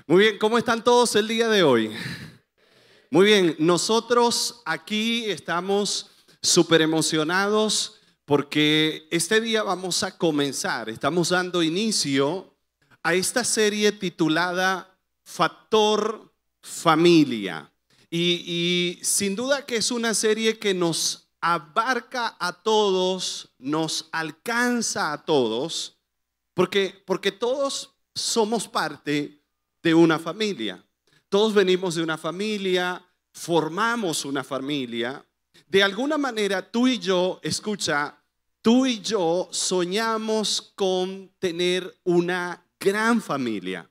Muy bien, ¿cómo están todos el día de hoy? Muy bien, nosotros aquí estamos súper emocionados porque este día vamos a comenzar, estamos dando inicio a esta serie titulada Factor Familia. Y sin duda que es una serie que nos abarca a todos, nos alcanza a todos, porque todos somos parte de una familia. Todos venimos de una familia, formamos una familia. De alguna manera tú y yo, escucha, tú y yo soñamos con tener una gran familia.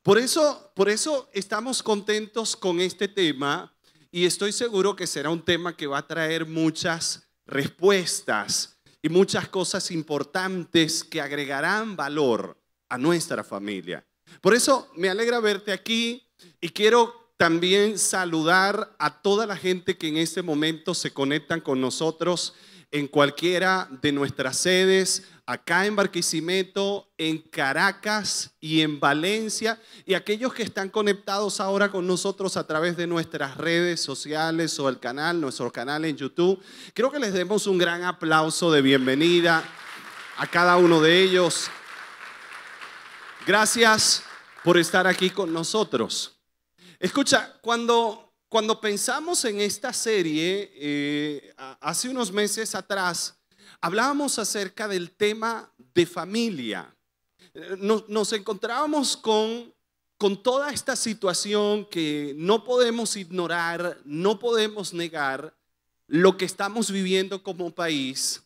Por eso estamos contentos con este tema y estoy seguro que será un tema que va a traer muchas respuestas y muchas cosas importantes que agregarán valor a nuestra familia. Por eso me alegra verte aquí y quiero también saludar a toda la gente que en este momento se conectan con nosotros en cualquiera de nuestras sedes, acá en Barquisimeto, en Caracas y en Valencia, y aquellos que están conectados ahora con nosotros a través de nuestras redes sociales o el canal, nuestro canal en YouTube. Creo que les demos un gran aplauso de bienvenida a cada uno de ellos. Gracias por estar aquí con nosotros. Escucha, cuando pensamos en esta serie, hace unos meses atrás, hablábamos acerca del tema de familia. Nos encontrábamos con toda esta situación que no podemos ignorar, no podemos negar lo que estamos viviendo como país,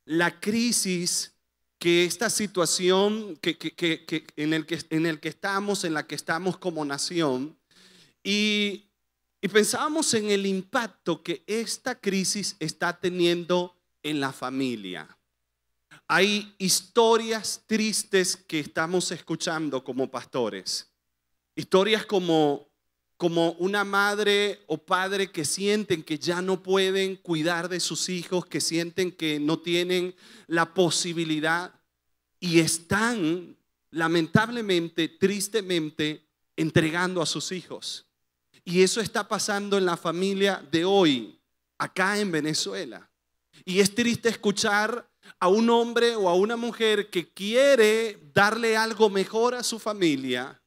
la crisis que esta situación en el que estamos, en la que estamos como nación, y pensábamos en el impacto que esta crisis está teniendo en la familia. Hay historias tristes que estamos escuchando como pastores. Historias como una madre o padre que sienten que ya no pueden cuidar de sus hijos, que sienten que no tienen la posibilidad y están lamentablemente, tristemente, entregando a sus hijos. Y eso está pasando en la familia de hoy, acá en Venezuela. Y es triste escuchar a un hombre o a una mujer que quiere darle algo mejor a su familia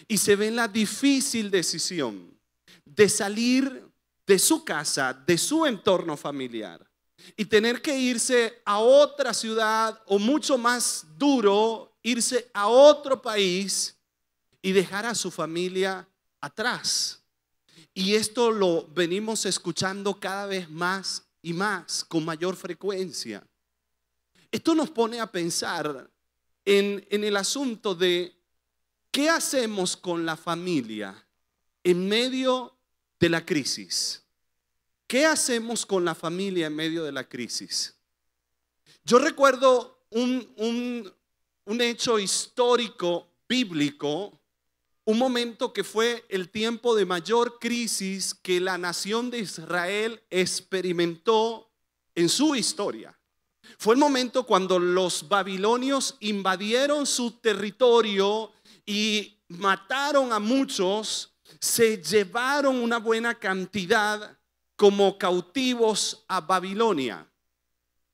y se ve en la difícil decisión de salir de su casa, de su entorno familiar y tener que irse a otra ciudad o mucho más duro, irse a otro país y dejar a su familia atrás. Y esto lo venimos escuchando cada vez más y más, con mayor frecuencia. Esto nos pone a pensar en el asunto de ¿qué hacemos con la familia en medio de la crisis? ¿Qué hacemos con la familia en medio de la crisis? Yo recuerdo un hecho histórico bíblico, un momento que fue el tiempo de mayor crisis que la nación de Israel experimentó en su historia. Fue el momento cuando los babilonios invadieron su territorio y mataron a muchos, se llevaron una buena cantidad como cautivos a Babilonia.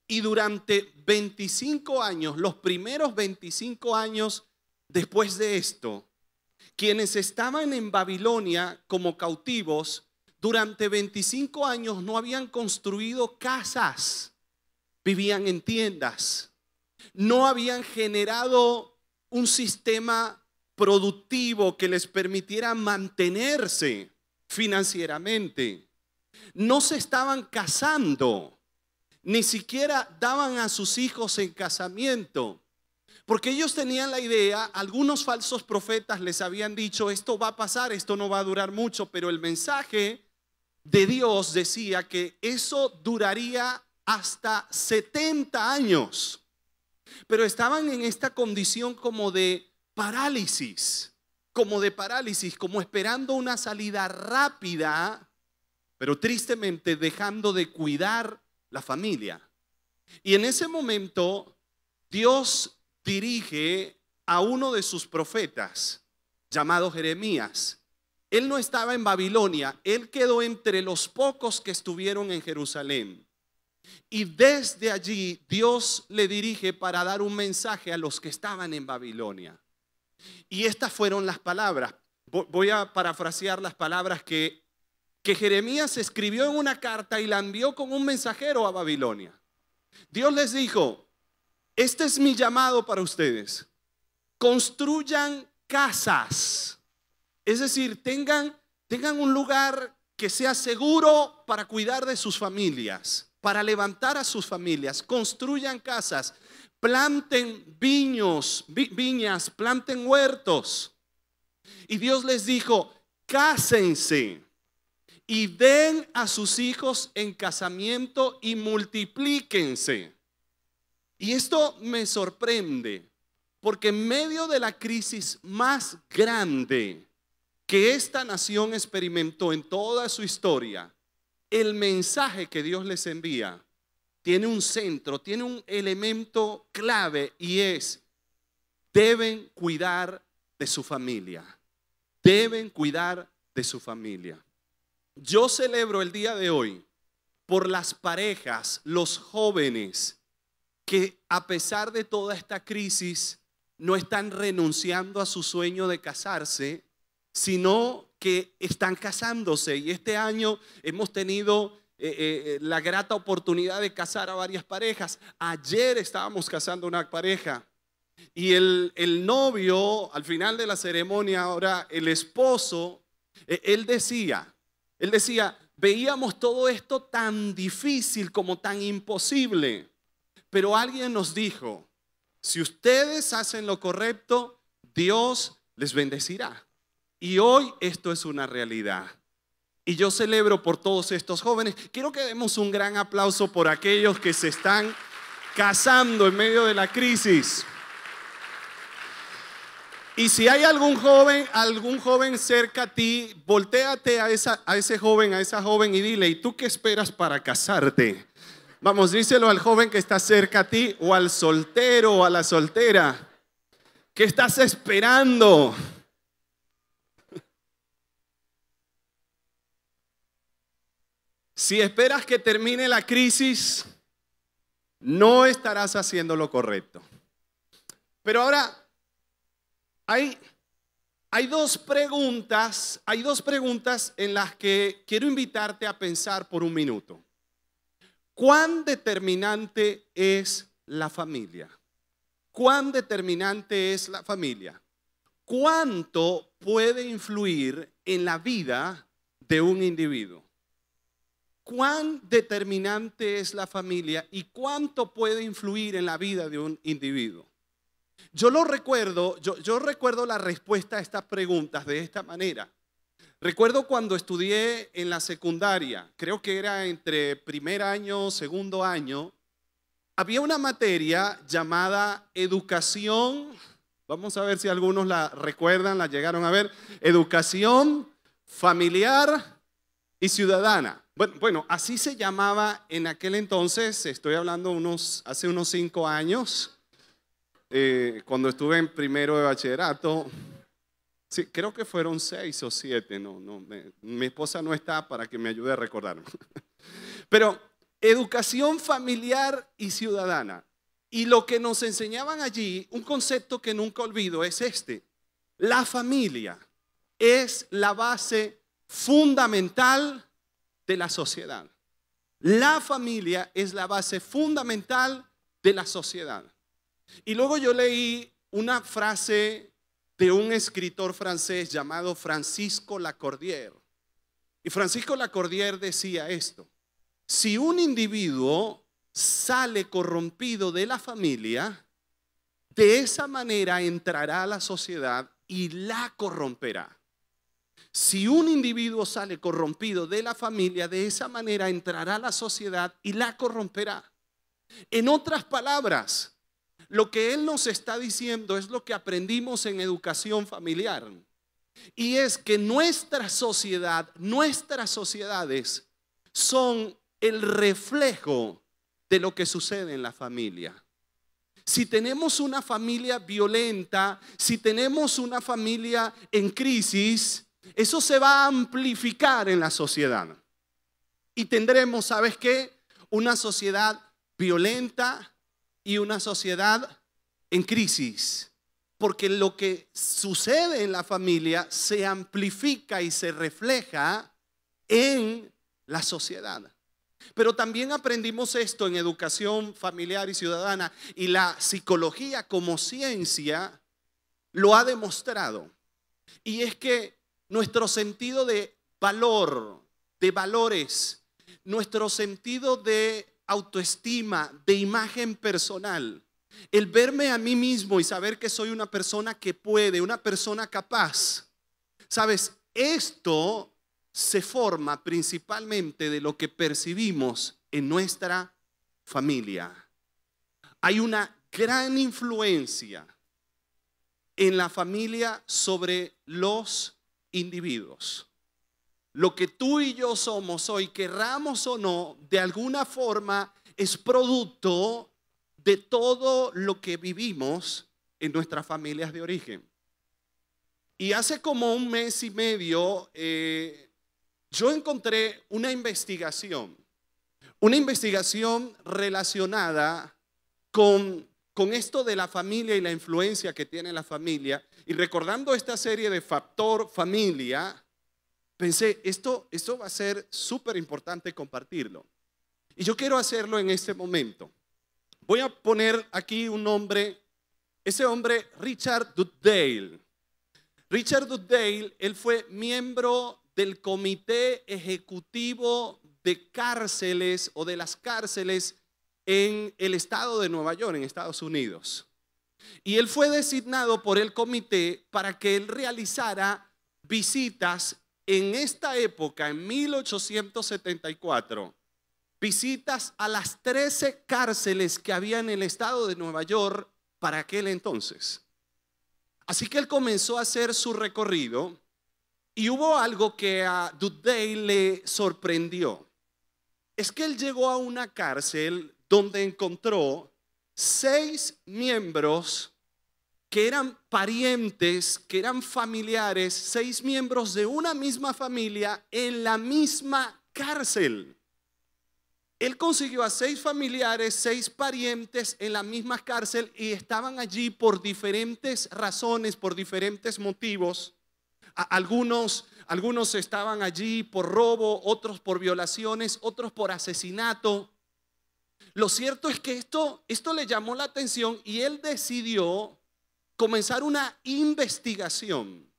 Y durante 25 años, los primeros 25 años después de esto, quienes estaban en Babilonia como cautivos, durante 25 años no habían construido casas, vivían en tiendas, no habían generado un sistema productivo que les permitiera mantenerse financieramente, no se estaban casando, ni siquiera daban a sus hijos en casamiento. Porque ellos tenían la idea, algunos falsos profetas les habían dicho, esto va a pasar, esto no va a durar mucho, pero el mensaje de Dios decía que eso duraría hasta 70 años. Pero estaban en esta condición como de parálisis, como esperando una salida rápida, pero tristemente dejando de cuidar la familia. Y en ese momento Dios dirige a uno de sus profetas. llamado Jeremías. Él no estaba en Babilonia, él quedó entre los pocos que estuvieron en Jerusalén. Y desde allí Dios le dirige para dar un mensaje a los que estaban en Babilonia. Y estas fueron las palabras. Voy a parafrasear las palabras que Jeremías escribió en una carta y la envió con un mensajero a Babilonia. Dios les dijo: este es mi llamado para ustedes. Construyan casas. Es decir, tengan un lugar que sea seguro para cuidar de sus familias, para levantar a sus familias. Construyan casas, planten viñas, planten huertos. Y Dios les dijo: cásense y den a sus hijos en casamiento y multiplíquense. Y esto me sorprende, porque en medio de la crisis más grande que esta nación experimentó en toda su historia, el mensaje que Dios les envía tiene un centro, tiene un elemento clave, y es: deben cuidar de su familia. Deben cuidar de su familia. Yo celebro el día de hoy por las parejas, los jóvenes que a pesar de toda esta crisis no están renunciando a su sueño de casarse, sino que están casándose. Y este año hemos tenido la grata oportunidad de casar a varias parejas. Ayer estábamos casando una pareja y el novio, al final de la ceremonia, ahora el esposo, él decía, veíamos todo esto tan difícil como tan imposible, pero alguien nos dijo: si ustedes hacen lo correcto, Dios les bendecirá. Y hoy esto es una realidad. Y yo celebro por todos estos jóvenes. Quiero que demos un gran aplauso por aquellos que se están casando en medio de la crisis. Y si hay algún joven cerca a ti, voltéate a ese joven, a esa joven, y dile: ¿y tú qué esperas para casarte? Vamos, díselo al joven que está cerca a ti, o al soltero o a la soltera. ¿Qué estás esperando? Si esperas que termine la crisis, no estarás haciendo lo correcto. Pero ahora hay dos preguntas en las que quiero invitarte a pensar por un minuto. ¿Cuán determinante es la familia? ¿Cuán determinante es la familia? ¿Cuánto puede influir en la vida de un individuo? ¿Cuán determinante es la familia y cuánto puede influir en la vida de un individuo? Yo recuerdo la respuesta a estas preguntas de esta manera. Recuerdo cuando estudié en la secundaria, creo que era entre primer año, segundo año, había una materia llamada educación. Vamos a ver si algunos la recuerdan, la llegaron a ver. Educación familiar y ciudadana. Bueno, así se llamaba en aquel entonces. Estoy hablando hace unos 5 años, cuando estuve en primero de bachillerato. Sí, creo que fueron 6 o 7. Mi esposa no está para que me ayude a recordar. Pero educación familiar y ciudadana. Y lo que nos enseñaban allí, un concepto que nunca olvido, es este: la familia es la base fundamental de la sociedad. La familia es la base fundamental de la sociedad. Y luego yo leí una frase de un escritor francés llamado Francisco Lacordaire. Y Francisco Lacordaire decía esto: si un individuo sale corrompido de la familia, de esa manera entrará a la sociedad y la corromperá. Si un individuo sale corrompido de la familia, de esa manera entrará a la sociedad y la corromperá. En otras palabras, lo que él nos está diciendo es lo que aprendimos en educación familiar. Y es que nuestra sociedad, nuestras sociedades son el reflejo de lo que sucede en la familia. si tenemos una familia violenta, si tenemos una familia en crisis, eso se va a amplificar en la sociedad. Y tendremos, ¿sabes qué? Una sociedad violenta y una sociedad en crisis. Porque lo que sucede en la familia se amplifica y se refleja en la sociedad. Pero también aprendimos esto en educación familiar y ciudadana, y la psicología como ciencia lo ha demostrado. Y es que nuestro sentido de valor, de valores, nuestro sentido de autoestima, de imagen personal, el verme a mí mismo y saber que soy una persona que puede, una persona capaz, ¿sabes? Esto se forma principalmente de lo que percibimos en nuestra familia. Hay una gran influencia en la familia sobre los individuos. Lo que tú y yo somos hoy, querramos o no, de alguna forma es producto de todo lo que vivimos en nuestras familias de origen. Y hace como un mes y medio yo encontré una investigación relacionada con esto de la familia y la influencia que tiene la familia. Y recordando esta serie de Factor Familia, pensé, esto va a ser súper importante compartirlo. Y yo quiero hacerlo en este momento. Voy a poner aquí un nombre, ese hombre, Richard Dugdale. Richard Dugdale, él fue miembro del Comité Ejecutivo de Cárceles o de las cárceles en el estado de Nueva York, en Estados Unidos. Y él fue designado por el comité para que él realizara visitas en esta época, en 1874, visitas a las 13 cárceles que había en el estado de Nueva York para aquel entonces. Así que él comenzó a hacer su recorrido y hubo algo que a Dugdale le sorprendió. Es que él llegó a una cárcel donde encontró 6 miembros que eran parientes, que eran familiares, 6 miembros de una misma familia en la misma cárcel. Él consiguió a 6 familiares, 6 parientes en la misma cárcel y estaban allí por diferentes razones, por diferentes motivos. Algunos estaban allí por robo, otros por violaciones, otros por asesinato. Lo cierto es que esto le llamó la atención y él decidió comenzar una investigación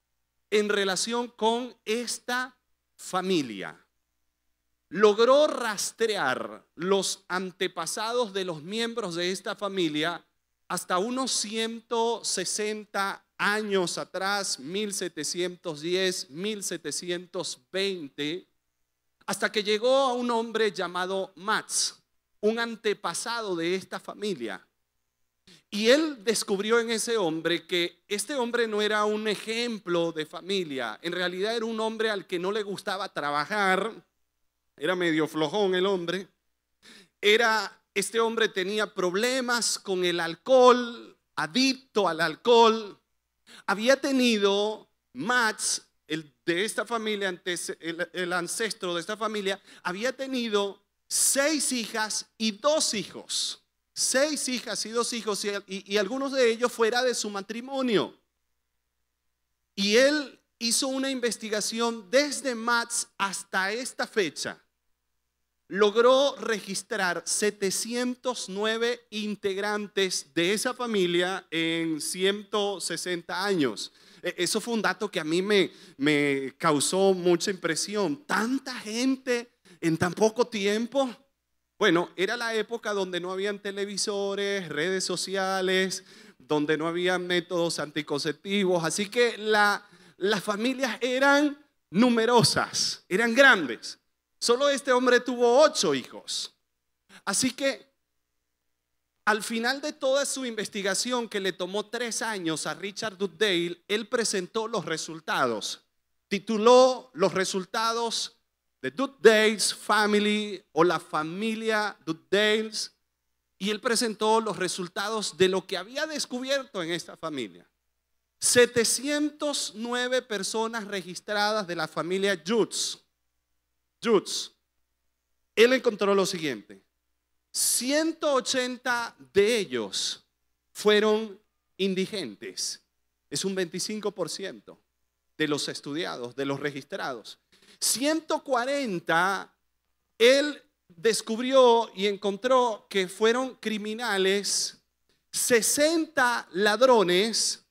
en relación con esta familia. Logró rastrear los antepasados de los miembros de esta familia hasta unos 160 años atrás, 1710, 1720, hasta que llegó a un hombre llamado Matz, un antepasado de esta familia. Y él descubrió en ese hombre que este hombre no era un ejemplo de familia, en realidad era un hombre al que no le gustaba trabajar, era medio flojón el hombre, este hombre tenía problemas con el alcohol, adicto al alcohol. Había tenido Matz, el de esta familia, el ancestro de esta familia, había tenido 6 hijas y 2 hijos. 6 hijas y 2 hijos y algunos de ellos fuera de su matrimonio. Y él hizo una investigación desde Matz hasta esta fecha. Logró registrar 709 integrantes de esa familia en 160 años. Eso fue un dato que a mí me causó mucha impresión. ¿Tanta gente en tan poco tiempo? Bueno, era la época donde no habían televisores, redes sociales, donde no había métodos anticonceptivos. Así que las familias eran numerosas, eran grandes. Solo este hombre tuvo 8 hijos. Así que al final de toda su investigación, que le tomó 3 años a Richard Dugdale, él presentó los resultados. Tituló los resultados de Dugdale's Family o la familia Dugdale's y él presentó los resultados de lo que había descubierto en esta familia. 709 personas registradas de la familia Jutz. Él encontró lo siguiente: 180 de ellos fueron indigentes. Es un 25% de los estudiados, de los registrados. 140, él descubrió y encontró que fueron criminales, 60 ladrones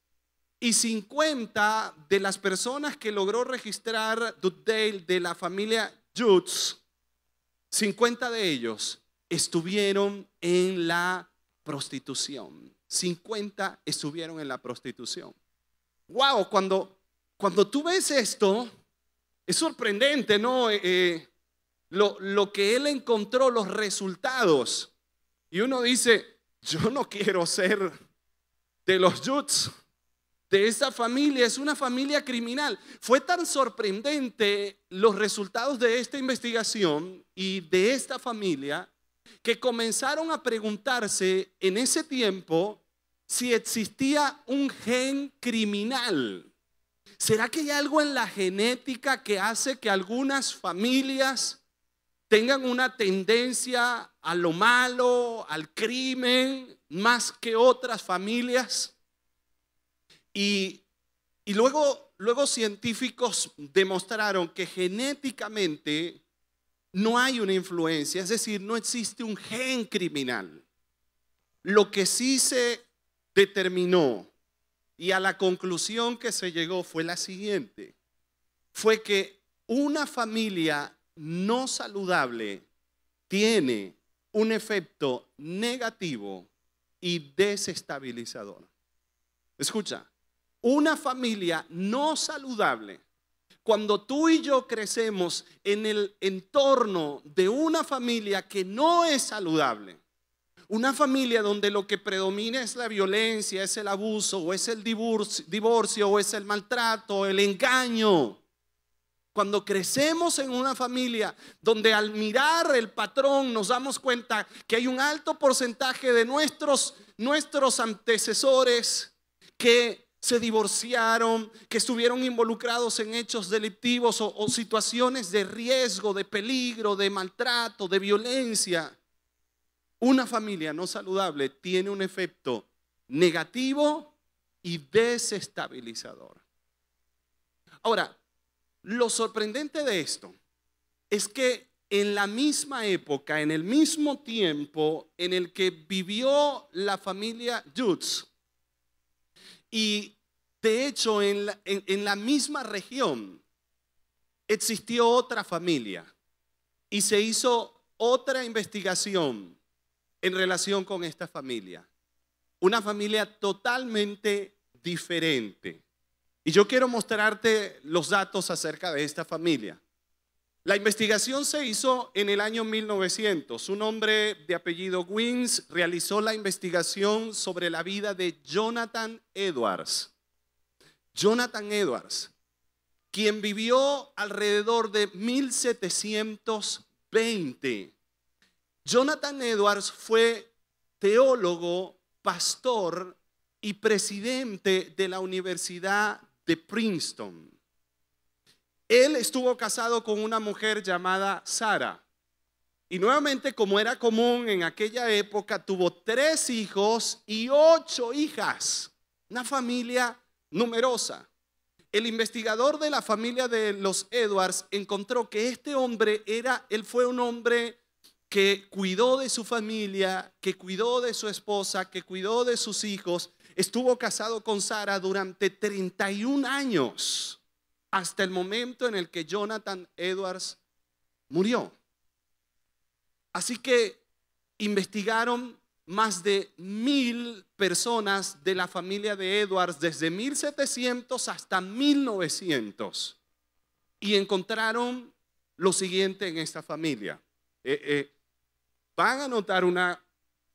y 50 de las personas que logró registrar Dugdale de la familia Jutz, 50 de ellos estuvieron en la prostitución. 50 estuvieron en la prostitución. Wow, cuando tú ves esto, es sorprendente, ¿no? Lo que él encontró, los resultados. Y uno dice, yo no quiero ser de los Jutz, de esa familia. Es una familia criminal. Fue tan sorprendente los resultados de esta investigación y de esta familia que comenzaron a preguntarse en ese tiempo si existía un gen criminal. ¿Será que hay algo en la genética que hace que algunas familias tengan una tendencia a lo malo, al crimen, más que otras familias? Y luego científicos demostraron que genéticamente no hay una influencia, es decir, no existe un gen criminal. Lo que sí se determinó y a la conclusión que se llegó fue la siguiente: fue que una familia no saludable tiene un efecto negativo y desestabilizador. Escucha, una familia no saludable, cuando tú y yo crecemos en el entorno de una familia que no es saludable, una familia donde lo que predomina es la violencia, es el abuso, o es el divorcio, o es el maltrato, el engaño. Cuando crecemos en una familia donde al mirar el patrón nos damos cuenta que hay un alto porcentaje de nuestros antecesores que se divorciaron, que estuvieron involucrados en hechos delictivos o situaciones de riesgo, de peligro, de maltrato, de violencia. Una familia no saludable tiene un efecto negativo y desestabilizador. Ahora, lo sorprendente de esto es que en la misma época, en el mismo tiempo en el que vivió la familia Jutz, y de hecho en la misma región existió otra familia y se hizo otra investigación en relación con esta familia. Una familia totalmente diferente. Y yo quiero mostrarte los datos acerca de esta familia. La investigación se hizo en el año 1900. Un hombre de apellido Wins realizó la investigación sobre la vida de Jonathan Edwards. Jonathan Edwards, quien vivió alrededor de 1720. Jonathan Edwards fue teólogo, pastor y presidente de la Universidad de Princeton. Él estuvo casado con una mujer llamada Sara. Y nuevamente, como era común en aquella época, tuvo 3 hijos y 8 hijas. Una familia numerosa. El investigador de la familia de los Edwards encontró que este hombre él fue un hombre que cuidó de su familia, que cuidó de su esposa, que cuidó de sus hijos. Estuvo casado con Sara durante 31 años, hasta el momento en el que Jonathan Edwards murió. Así que investigaron más de 1000 personas de la familia de Edwards desde 1700 hasta 1900 y encontraron lo siguiente en esta familia. Van a notar una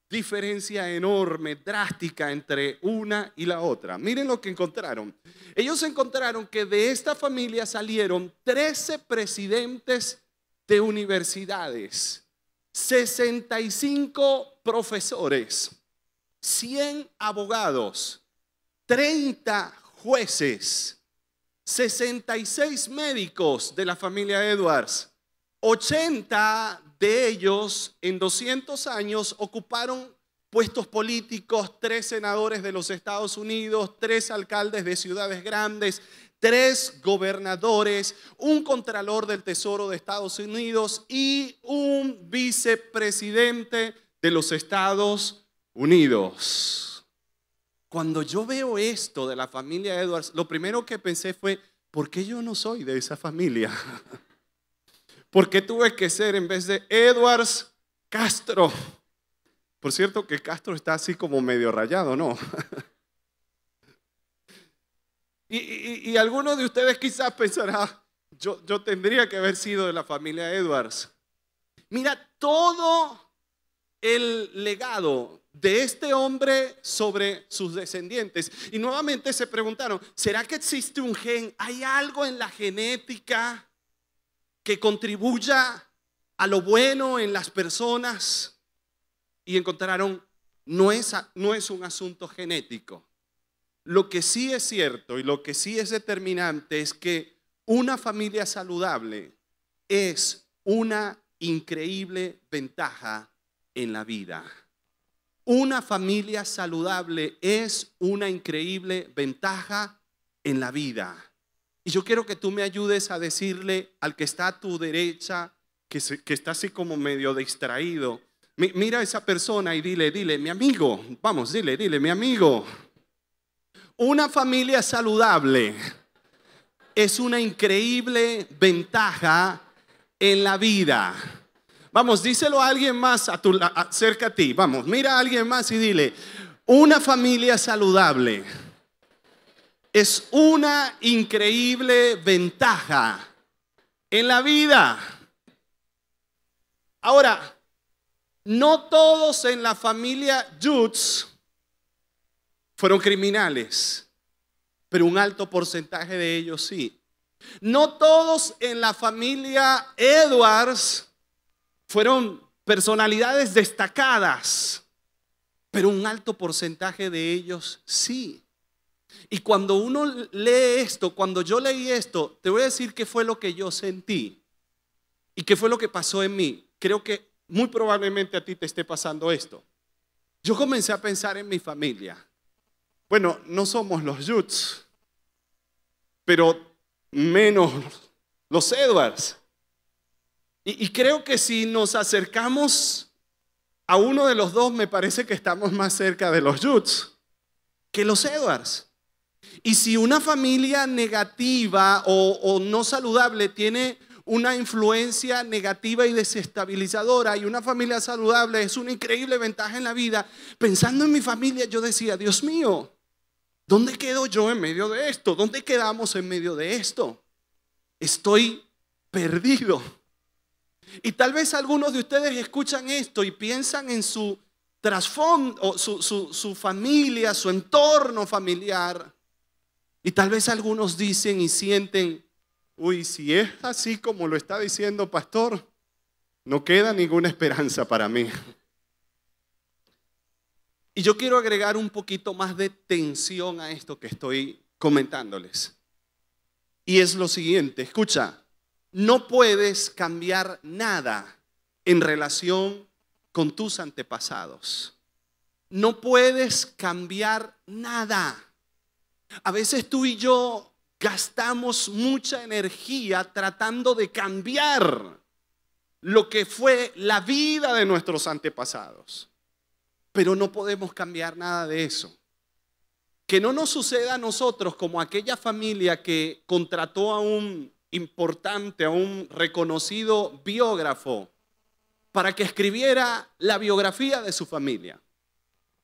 diferencia enorme, drástica entre una y la otra. Miren lo que encontraron. Ellos encontraron que de esta familia salieron 13 presidentes de universidades, 65 profesores, 100 abogados, 30 jueces, 66 médicos de la familia Edwards. 80 de ellos en 200 años ocuparon puestos políticos, 3 senadores de los Estados Unidos, 3 alcaldes de ciudades grandes, 3 gobernadores, un contralor del Tesoro de Estados Unidos y un vicepresidente de los Estados Unidos. Cuando yo veo esto de la familia Edwards, lo primero que pensé fue, ¿por qué yo no soy de esa familia? ¿Por qué tuve que ser, en vez de Edwards, Castro? Por cierto que Castro está así como medio rayado, ¿no? Y algunos de ustedes quizás pensarán, yo tendría que haber sido de la familia Edwards. Mira, todo el legado de este hombre sobre sus descendientes. Y nuevamente se preguntaron, ¿será que existe un gen? ¿Hay algo en la genética que contribuya a lo bueno en las personas? Y encontraron, no es un asunto genético. Lo que sí es cierto y lo que sí es determinante es que una familia saludable es una increíble ventaja en la vida. Una familia saludable es una increíble ventaja en la vida. Y yo quiero que tú me ayudes a decirle al que está a tu derecha, que está así como medio distraído, mira a esa persona y dile, mi amigo, vamos, dile, mi amigo. Una familia saludable es una increíble ventaja en la vida. Vamos, díselo a alguien más cerca a ti. Vamos, mira a alguien más y dile, una familia saludable es una increíble ventaja en la vida. Ahora, no todos en la familia Jutz fueron criminales, pero un alto porcentaje de ellos sí. No todos en la familia Edwards fueron personalidades destacadas, pero un alto porcentaje de ellos sí. Y cuando uno lee esto, cuando yo leí esto, te voy a decir qué fue lo que yo sentí y qué fue lo que pasó en mí. Creo que muy probablemente a ti te esté pasando esto. Yo comencé a pensar en mi familia. Bueno, no somos los Jutz, pero menos los Edwards. Y creo que si nos acercamos a uno de los dos, me parece que estamos más cerca de los Jutz que los Edwards. Y si una familia negativa o no saludable tiene una influencia negativa y desestabilizadora, y una familia saludable es una increíble ventaja en la vida, pensando en mi familia, yo decía, Dios mío, ¿dónde quedo yo en medio de esto? ¿Dónde quedamos en medio de esto? Estoy perdido. Y tal vez algunos de ustedes escuchan esto y piensan en su trasfondo, su familia, su entorno familiar. Y tal vez algunos dicen y sienten, uy, si es así como lo está diciendo pastor, no queda ninguna esperanza para mí. Y yo quiero agregar un poquito más de tensión a esto que estoy comentándoles. Y es lo siguiente, escucha, no puedes cambiar nada en relación con tus antepasados. No puedes cambiar nada. A veces tú y yo gastamos mucha energía tratando de cambiar lo que fue la vida de nuestros antepasados. Pero no podemos cambiar nada de eso. Que no nos suceda a nosotros como aquella familia que contrató a un importante, a un reconocido biógrafo para que escribiera la biografía de su familia.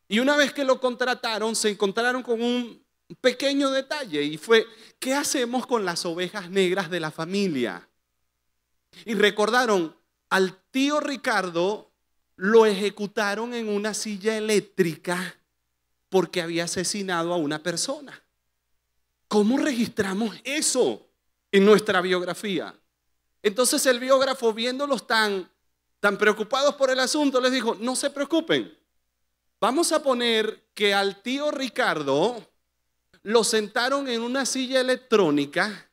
Y una vez que lo contrataron, se encontraron con un pequeño detalle y fue, ¿qué hacemos con las ovejas negras de la familia? Y recordaron, al tío Ricardo lo ejecutaron en una silla eléctrica porque había asesinado a una persona. ¿Cómo registramos eso en nuestra biografía? Entonces el biógrafo, viéndolos tan tan preocupados por el asunto, les dijo, no se preocupen. Vamos a poner que al tío Ricardo lo sentaron en una silla electrónica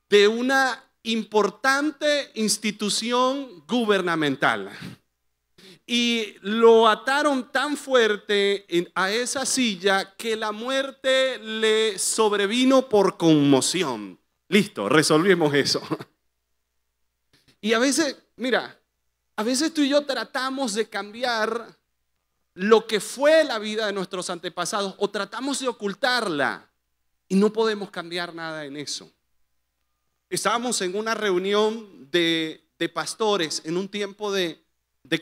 de una importante institución gubernamental y lo ataron tan fuerte a esa silla que la muerte le sobrevino por conmoción. Listo, resolvimos eso. Y a veces, mira, a veces tú y yo tratamos de cambiar lo que fue la vida de nuestros antepasados o tratamos de ocultarla y no podemos cambiar nada en eso. Estábamos en una reunión de pastores en un tiempo de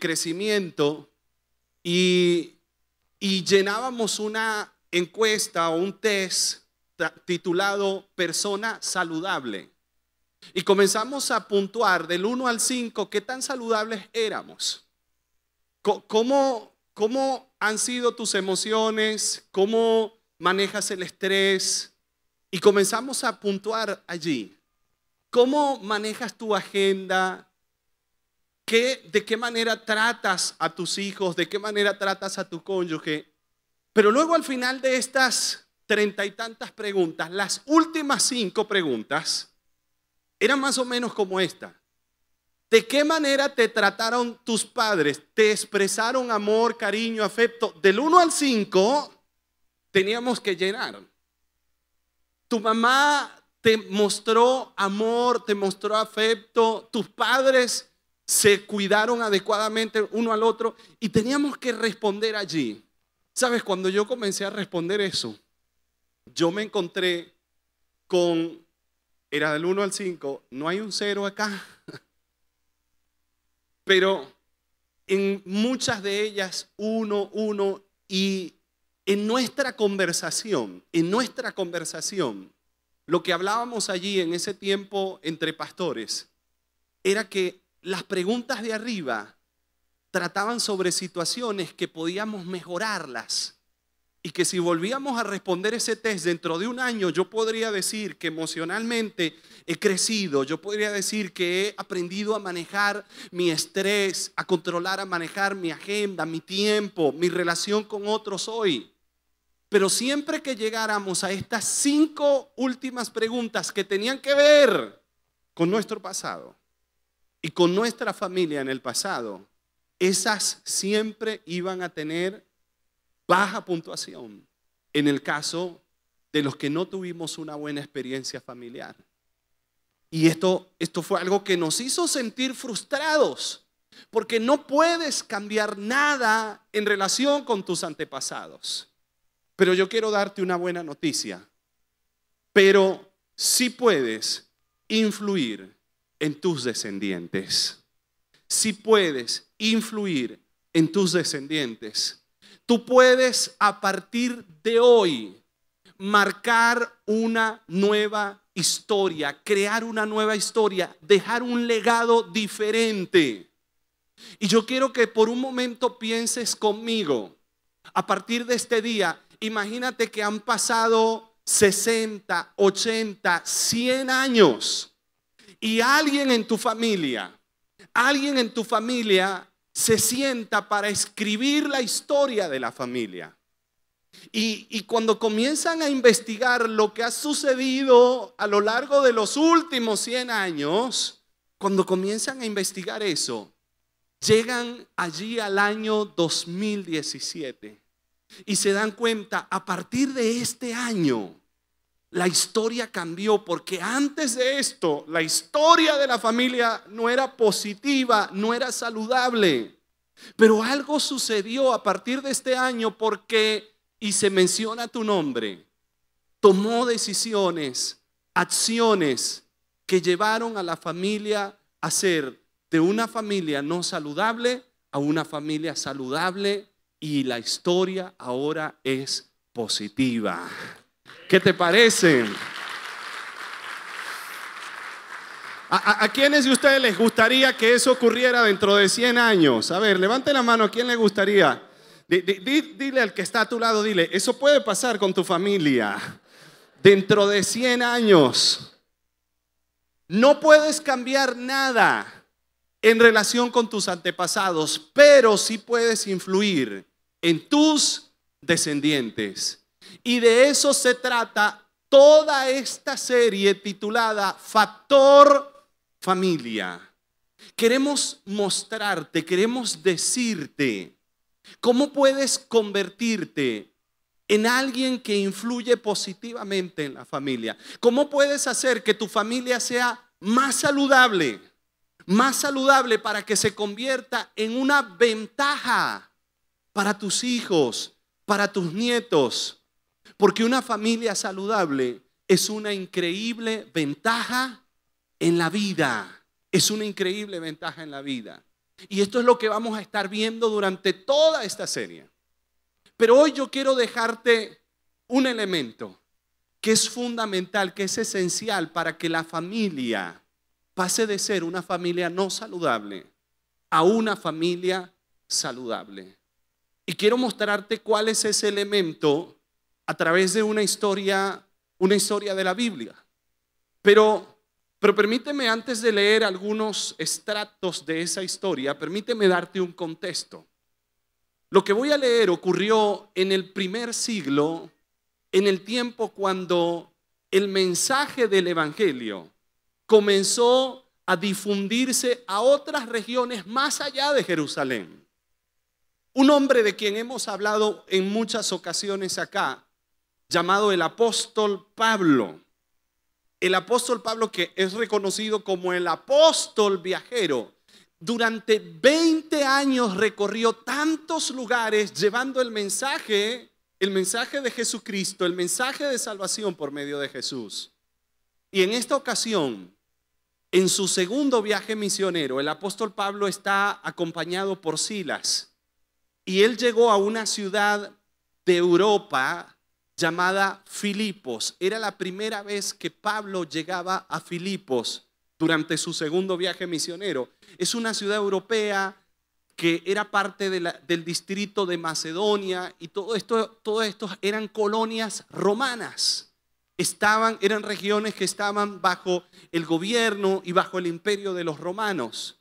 crecimiento y llenábamos una encuesta o un test titulado Persona Saludable. Y comenzamos a puntuar del 1 al 5 qué tan saludables éramos. ¿Cómo han sido tus emociones? ¿Cómo manejas el estrés? Y comenzamos a puntuar allí. ¿Cómo manejas tu agenda? ¿De qué manera tratas a tus hijos? ¿De qué manera tratas a tu cónyuge? Pero luego al final de estas 30 y tantas preguntas, las últimas 5 preguntas eran más o menos como esta. ¿De qué manera te trataron tus padres? ¿Te expresaron amor, cariño, afecto? Del 1 al 5 teníamos que llenar. Tu mamá te mostró amor, te mostró afecto, tus padres se cuidaron adecuadamente uno al otro y teníamos que responder allí. ¿Sabes? Cuando yo comencé a responder eso, yo me encontré con, era del 1 al 5, no hay un 0 acá, pero en muchas de ellas 1, y en nuestra conversación, lo que hablábamos allí en ese tiempo entre pastores era que las preguntas de arriba trataban sobre situaciones que podíamos mejorarlas y que si volvíamos a responder ese test dentro de un año, yo podría decir que emocionalmente he crecido, yo podría decir que he aprendido a manejar mi estrés, a controlar, a manejar mi agenda, mi tiempo, mi relación con otros hoy. Pero siempre que llegáramos a estas 5 últimas preguntas que tenían que ver con nuestro pasado y con nuestra familia en el pasado, esas siempre iban a tener baja puntuación en el caso de los que no tuvimos una buena experiencia familiar. Y esto fue algo que nos hizo sentir frustrados, porque no puedes cambiar nada en relación con tus antepasados. Pero yo quiero darte una buena noticia. Pero sí puedes influir en tus descendientes. Sí puedes influir en tus descendientes. Tú puedes a partir de hoy marcar una nueva historia, crear una nueva historia, dejar un legado diferente. Y yo quiero que por un momento pienses conmigo, a partir de este día, imagínate que han pasado 60, 80, 100 años y alguien en tu familia se sienta para escribir la historia de la familia. Y cuando comienzan a investigar lo que ha sucedido a lo largo de los últimos 100 años, cuando comienzan a investigar eso, llegan allí al año 2017 y se dan cuenta, a partir de este año, la historia cambió, porque antes de esto, la historia de la familia no era positiva, no era saludable. Pero algo sucedió a partir de este año porque, y se menciona tu nombre, tomó decisiones, acciones que llevaron a la familia a ser de una familia no saludable a una familia saludable, y la historia ahora es positiva. ¿Qué te parece? ¿A quiénes de ustedes les gustaría que eso ocurriera dentro de 100 años? A ver, levante la mano, ¿a quién le gustaría? Dile al que está a tu lado, dile, eso puede pasar con tu familia dentro de 100 años. No puedes cambiar nada, en relación con tus antepasados, pero sí puedes influir en tus descendientes. Y de eso se trata toda esta serie titulada Factor Familia. Queremos mostrarte, queremos decirte cómo puedes convertirte en alguien que influye positivamente en la familia. ¿Cómo puedes hacer que tu familia sea más saludable para que se convierta en una ventaja para tus hijos, para tus nietos? Porque una familia saludable es una increíble ventaja en la vida. Es una increíble ventaja en la vida. Y esto es lo que vamos a estar viendo durante toda esta serie. Pero hoy yo quiero dejarte un elemento que es fundamental, que es esencial para que la familia pase de ser una familia no saludable a una familia saludable. Y quiero mostrarte cuál es ese elemento a través de una historia de la Biblia. Pero permíteme, antes de leer algunos extractos de esa historia, permíteme darte un contexto. Lo que voy a leer ocurrió en el primer siglo, en el tiempo cuando el mensaje del Evangelio comenzó a difundirse a otras regiones más allá de Jerusalén. Un hombre de quien hemos hablado en muchas ocasiones acá, llamado el apóstol Pablo. El apóstol Pablo, que es reconocido como el apóstol viajero, durante 20 años recorrió tantos lugares llevando el mensaje de Jesucristo, el mensaje de salvación por medio de Jesús. Y en esta ocasión, en su segundo viaje misionero, el apóstol Pablo está acompañado por Silas. Y él llegó a una ciudad de Europa llamada Filipos. Era la primera vez que Pablo llegaba a Filipos durante su segundo viaje misionero. Es una ciudad europea que era parte del distrito de Macedonia, y todo esto eran colonias romanas. Eran regiones que estaban bajo el gobierno y bajo el imperio de los romanos.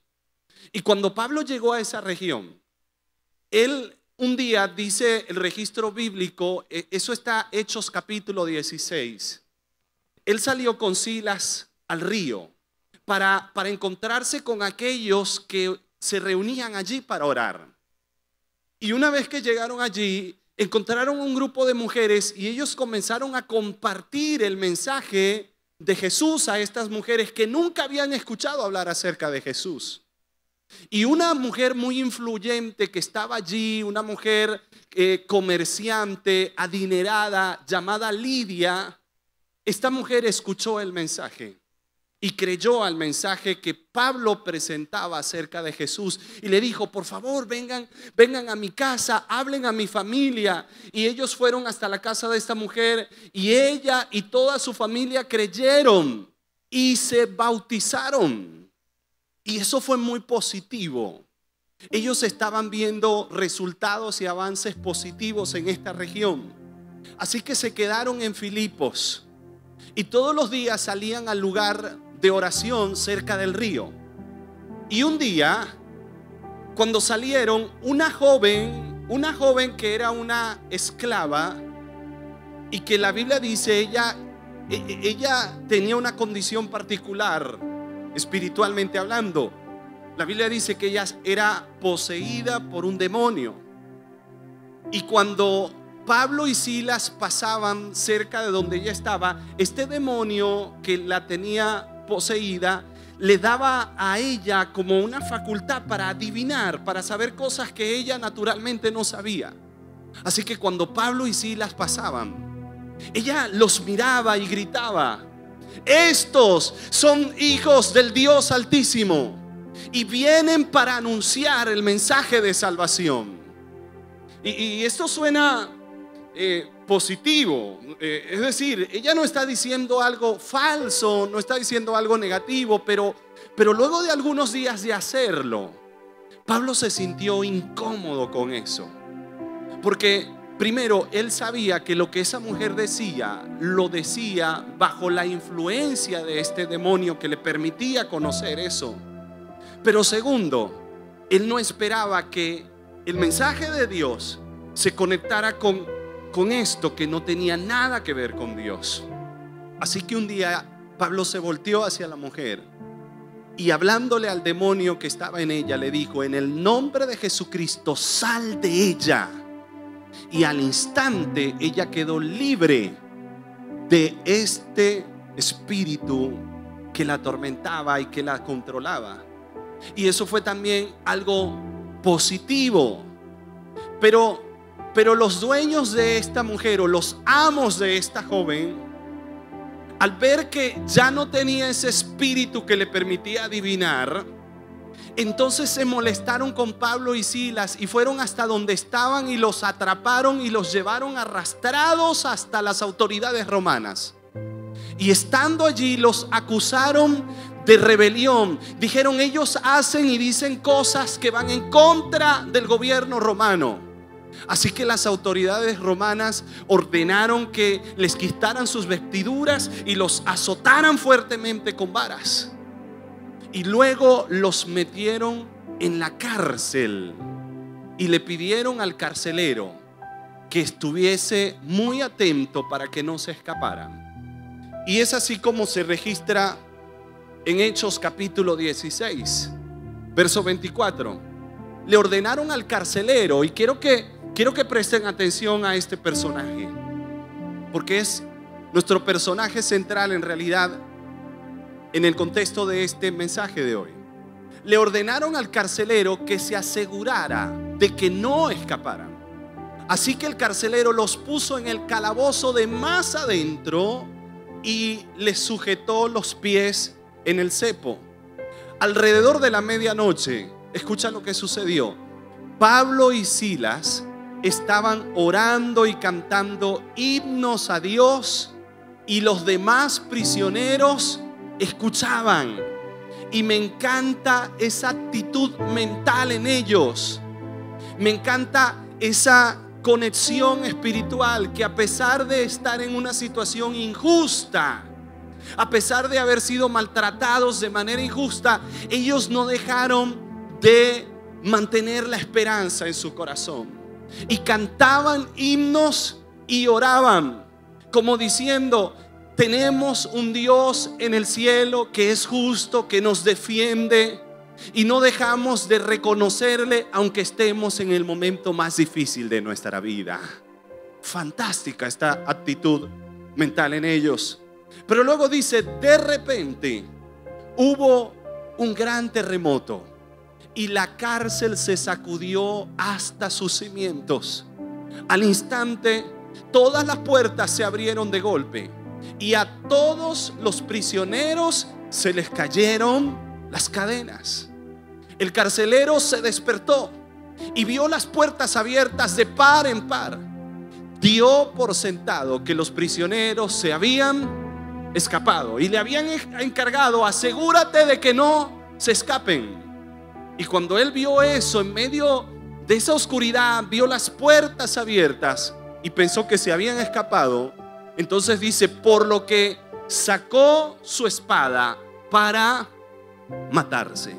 Y cuando Pablo llegó a esa región, él un día, dice el registro bíblico, eso está Hechos capítulo 16, él salió con Silas al río para encontrarse con aquellos que se reunían allí para orar. Y una vez que llegaron allí, encontraron un grupo de mujeres y ellos comenzaron a compartir el mensaje de Jesús a estas mujeres que nunca habían escuchado hablar acerca de Jesús. Y una mujer muy influyente que estaba allí, una mujer comerciante, adinerada, llamada Lidia, esta mujer escuchó el mensaje y creyó al mensaje que Pablo presentaba acerca de Jesús. Y le dijo: por favor, vengan a mi casa, hablen a mi familia. Y ellos fueron hasta la casa de esta mujer y ella y toda su familia creyeron y se bautizaron. Y eso fue muy positivo. Ellos estaban viendo resultados y avances positivos en esta región. Así que se quedaron en Filipos y todos los días salían al lugar de oración cerca del río. Y un día, cuando salieron, una joven que era una esclava, y que la Biblia dice ella tenía una condición particular espiritualmente hablando. La Biblia dice que ella era poseída por un demonio. Y cuando Pablo y Silas pasaban cerca de donde ella estaba, este demonio que la tenía poseída le daba a ella como una facultad para adivinar, para saber cosas que ella naturalmente no sabía. Así que cuando Pablo y Silas pasaban, ella los miraba y gritaba: estos son hijos del Dios Altísimo y vienen para anunciar el mensaje de salvación. Y esto suena positivo, es decir, ella no está diciendo algo falso, no está diciendo algo negativo, pero luego de algunos días de hacerlo, Pablo se sintió incómodo con eso, porque primero, él sabía que lo que esa mujer decía, lo decía bajo la influencia de este demonio que le permitía conocer eso. Pero segundo, él no esperaba que el mensaje de Dios se conectara con esto que no tenía nada que ver con Dios. Así que un día Pablo se volteó hacia la mujer y hablándole al demonio que estaba en ella, le dijo: en el nombre de Jesucristo, sal de ella. Y al instante ella quedó libre de este espíritu que la atormentaba y que la controlaba. Y eso fue también algo positivo. Pero los dueños de esta mujer, o los amos de esta joven, al ver que ya no tenía ese espíritu que le permitía adivinar, entonces se molestaron con Pablo y Silas y fueron hasta donde estaban y los atraparon y los llevaron arrastrados hasta las autoridades romanas. Y estando allí los acusaron de rebelión. Dijeron: ellos hacen y dicen cosas que van en contra del gobierno romano. Así que las autoridades romanas ordenaron que les quitaran sus vestiduras y los azotaran fuertemente con varas. Y luego los metieron en la cárcel y le pidieron al carcelero que estuviese muy atento para que no se escaparan. Y es así como se registra en Hechos capítulo 16, verso 24. Le ordenaron al carcelero, y quiero que presten atención a este personaje, porque es nuestro personaje central en realidad en el contexto de este mensaje de hoy. Le ordenaron al carcelero que se asegurara de que no escaparan. Así que el carcelero los puso en el calabozo de más adentro y les sujetó los pies en el cepo. Alrededor de la medianoche, escucha lo que sucedió. Pablo y Silas estaban orando y cantando himnos a Dios, y los demás prisioneros escuchaban. Y me encanta esa actitud mental en ellos. Me encanta esa conexión espiritual, que a pesar de estar en una situación injusta, a pesar de haber sido maltratados de manera injusta, ellos no dejaron de mantener la esperanza en su corazón. Y cantaban himnos y oraban, como diciendo: tenemos un Dios en el cielo que es justo, que nos defiende, y no dejamos de reconocerle aunque estemos en el momento más difícil de nuestra vida. Fantástica esta actitud mental en ellos. Pero luego dice: de repente hubo un gran terremoto y la cárcel se sacudió hasta sus cimientos. Al instante todas las puertas se abrieron de golpe y a todos los prisioneros se les cayeron las cadenas. El carcelero se despertó y vio las puertas abiertas de par en par. Dio por sentado que los prisioneros se habían escapado y le habían encargado: asegúrate de que no se escapen. Y cuando él vio eso, en medio de esa oscuridad, vio las puertas abiertas y pensó que se habían escapado. Entonces dice: por lo que sacó su espada para matarse.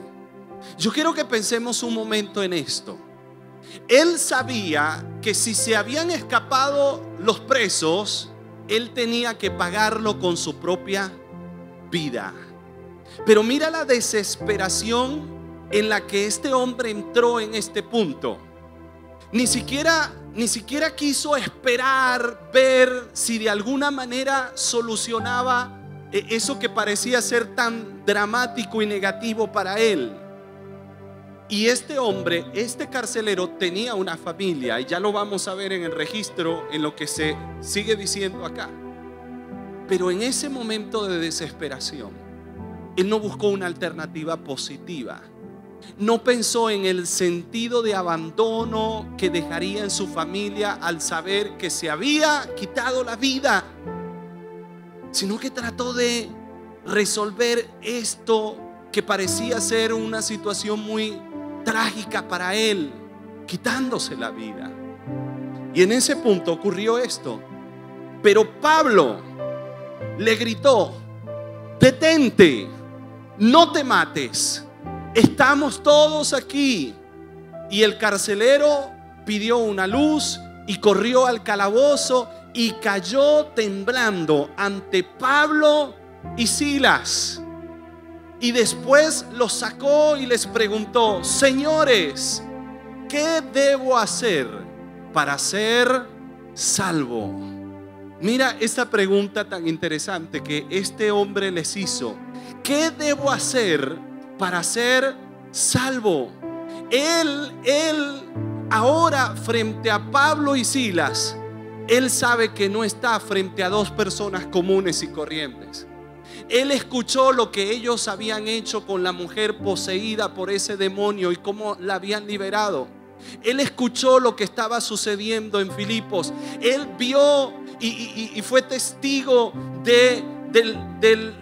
Yo quiero que pensemos un momento en esto. Él sabía que si se habían escapado los presos, él tenía que pagarlo con su propia vida. Pero mira la desesperación en la que este hombre entró en este punto. Ni siquiera quiso esperar ver si de alguna manera solucionaba eso que parecía ser tan dramático y negativo para él. Y este hombre, este carcelero, tenía una familia, y ya lo vamos a ver en el registro, en lo que se sigue diciendo acá. Pero en ese momento de desesperación, él no buscó una alternativa positiva. No pensó en el sentido de abandono que dejaría en su familia al saber que se había quitado la vida, sino que trató de resolver esto que parecía ser una situación muy trágica para él, quitándose la vida. Y en ese punto ocurrió esto. Pero Pablo le gritó: detente, no te mates. estamos todos aquí. Y el carcelero pidió una luz y corrió al calabozo y cayó temblando ante Pablo y Silas. Y después los sacó y les preguntó: señores, ¿qué debo hacer para ser salvo? Mira esta pregunta tan interesante que este hombre les hizo. ¿Qué debo hacer para ser salvo? Él ahora, frente a Pablo y Silas, él sabe que no está frente a dos personas comunes y corrientes. Él escuchó lo que ellos habían hecho con la mujer poseída por ese demonio y cómo la habían liberado. Él escuchó lo que estaba sucediendo en Filipos. Él vio y fue testigo del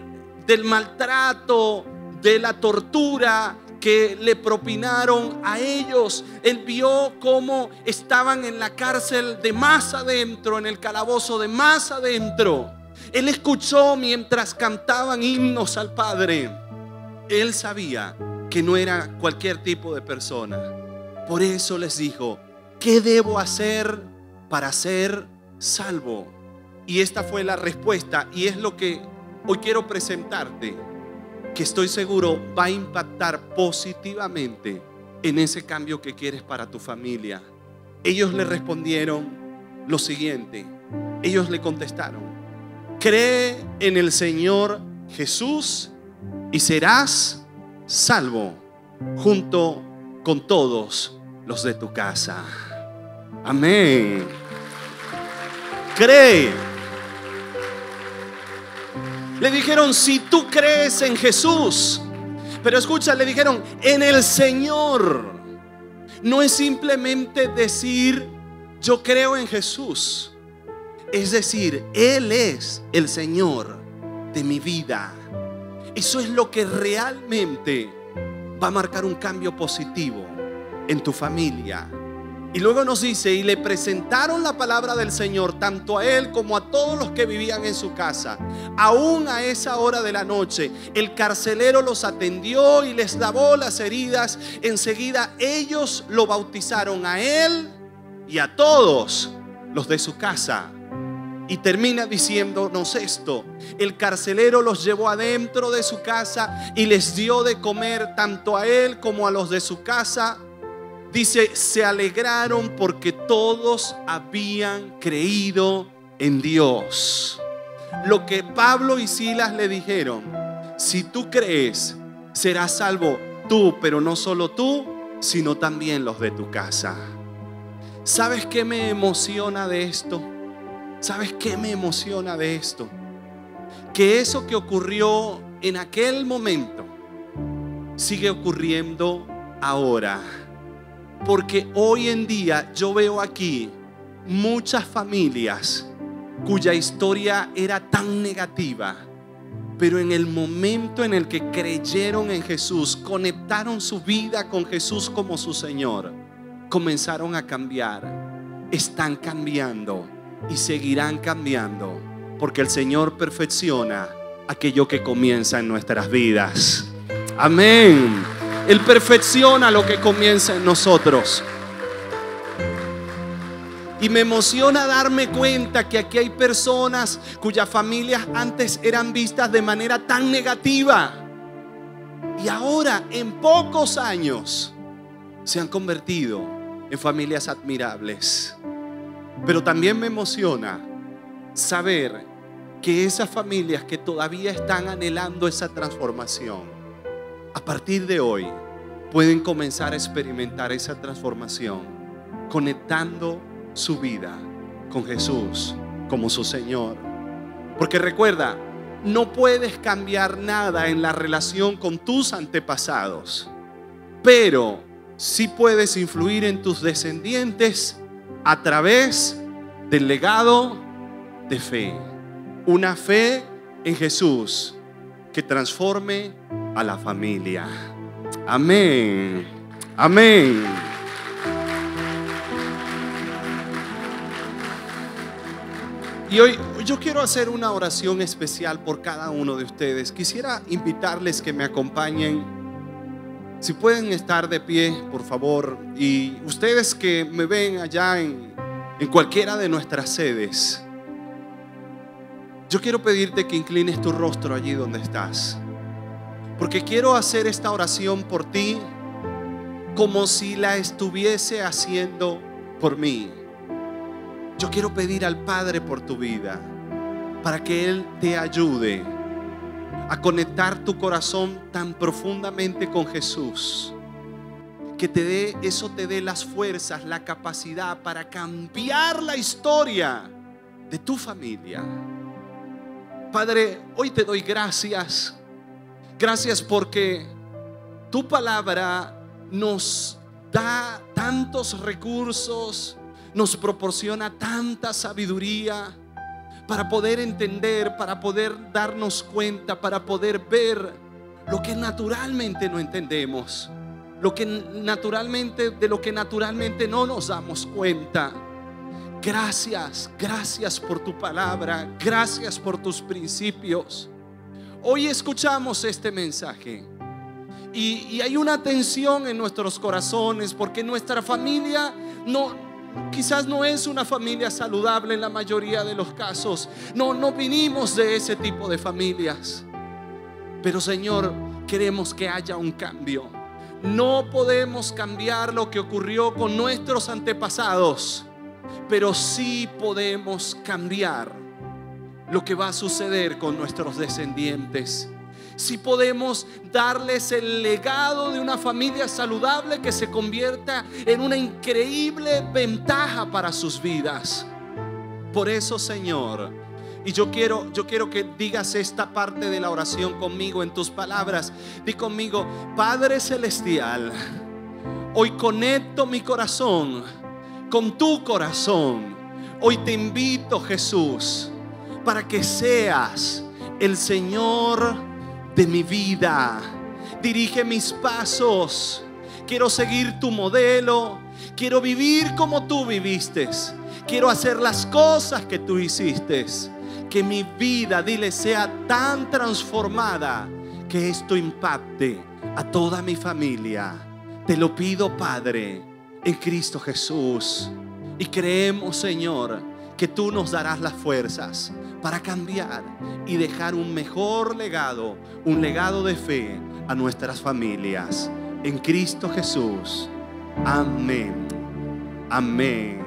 maltrato, de la tortura que le propinaron a ellos. Él vio cómo estaban en la cárcel de más adentro, en el calabozo de más adentro. Él escuchó mientras cantaban himnos al Padre. Él sabía que no era cualquier tipo de persona. Por eso les dijo: ¿qué debo hacer para ser salvo? Y esta fue la respuesta, y es lo que hoy quiero presentarte, que estoy seguro va a impactar positivamente en ese cambio que quieres para tu familia. Ellos le respondieron lo siguiente. Ellos le contestaron: cree en el Señor Jesús y serás salvo, junto con todos los de tu casa. Amén. Cree. Le dijeron: si tú crees en Jesús. Pero escucha, le dijeron: en el Señor. No es simplemente decir yo creo en Jesús. Es decir, Él es el Señor de mi vida. Eso es lo que realmente va a marcar un cambio positivo en tu familia. Y luego nos dice: y le presentaron la palabra del Señor tanto a él como a todos los que vivían en su casa. Aún a esa hora de la noche, el carcelero los atendió y les lavó las heridas. Enseguida ellos lo bautizaron a él y a todos los de su casa. Y termina diciéndonos esto: el carcelero los llevó adentro de su casa y les dio de comer tanto a él como a los de su casa. Dice: se alegraron porque todos habían creído en Dios. Lo que Pablo y Silas le dijeron: si tú crees, serás salvo tú, pero no solo tú, sino también los de tu casa. ¿Sabes qué me emociona de esto? ¿Sabes qué me emociona de esto? Que eso que ocurrió en aquel momento sigue ocurriendo ahora. Porque hoy en día yo veo aquí muchas familias cuya historia era tan negativa, pero en el momento en el que creyeron en Jesús, conectaron su vida con Jesús como su Señor, comenzaron a cambiar. Están cambiando y seguirán cambiando, porque el Señor perfecciona aquello que comienza en nuestras vidas. Amén. Él perfecciona lo que comienza en nosotros. Y me emociona darme cuenta que aquí hay personas cuyas familias antes eran vistas de manera tan negativa, y ahora en pocos años se han convertido en familias admirables. Pero también me emociona saber que esas familias que todavía están anhelando esa transformación, a partir de hoy pueden comenzar a experimentar esa transformación, conectando su vida con Jesús como su Señor. Porque recuerda, no puedes cambiar nada en la relación con tus antepasados, pero sí puedes influir en tus descendientes a través del legado de fe. Una fe en Jesús que transforme a la familia. Amén. Amén. Y hoy yo quiero hacer una oración especial por cada uno de ustedes. Quisiera invitarles que me acompañen. Si pueden estar de pie, por favor. Y ustedes que me ven allá en cualquiera de nuestras sedes, yo quiero pedirte que inclines tu rostro allí donde estás, porque quiero hacer esta oración por ti como si la estuviese haciendo por mí. Yo quiero pedir al Padre por tu vida, para que Él te ayude a conectar tu corazón tan profundamente con Jesús, que te dé las fuerzas, la capacidad para cambiar la historia de tu familia. Padre, hoy te doy gracias. Gracias porque tu palabra nos da tantos recursos, nos proporciona tanta sabiduría para poder entender, para poder darnos cuenta, para poder ver lo que naturalmente no entendemos, de lo que naturalmente no nos damos cuenta. Gracias, gracias por tu palabra, gracias por tus principios. Hoy escuchamos este mensaje y hay una tensión en nuestros corazones porque nuestra familia quizás no es una familia saludable en la mayoría de los casos. No vinimos de ese tipo de familias. Pero Señor, queremos que haya un cambio. No podemos cambiar lo que ocurrió con nuestros antepasados, pero sí podemos cambiar lo que va a suceder con nuestros descendientes. Si podemos darles el legado de una familia saludable que se convierta en una increíble ventaja para sus vidas. Por eso, Señor, y yo quiero que digas esta parte de la oración conmigo en tus palabras. Di conmigo: Padre Celestial, hoy conecto mi corazón con tu corazón. Hoy te invito, Jesús, para que seas el Señor de mi vida. Dirige mis pasos. Quiero seguir tu modelo. Quiero vivir como tú viviste. Quiero hacer las cosas que tú hiciste. Que mi vida, dile, sea tan transformada que esto impacte a toda mi familia. Te lo pido, Padre, en Cristo Jesús. Y creemos, Señor, que tú nos darás las fuerzas para cambiar y dejar un mejor legado, un legado de fe a nuestras familias. En Cristo Jesús. Amén. Amén.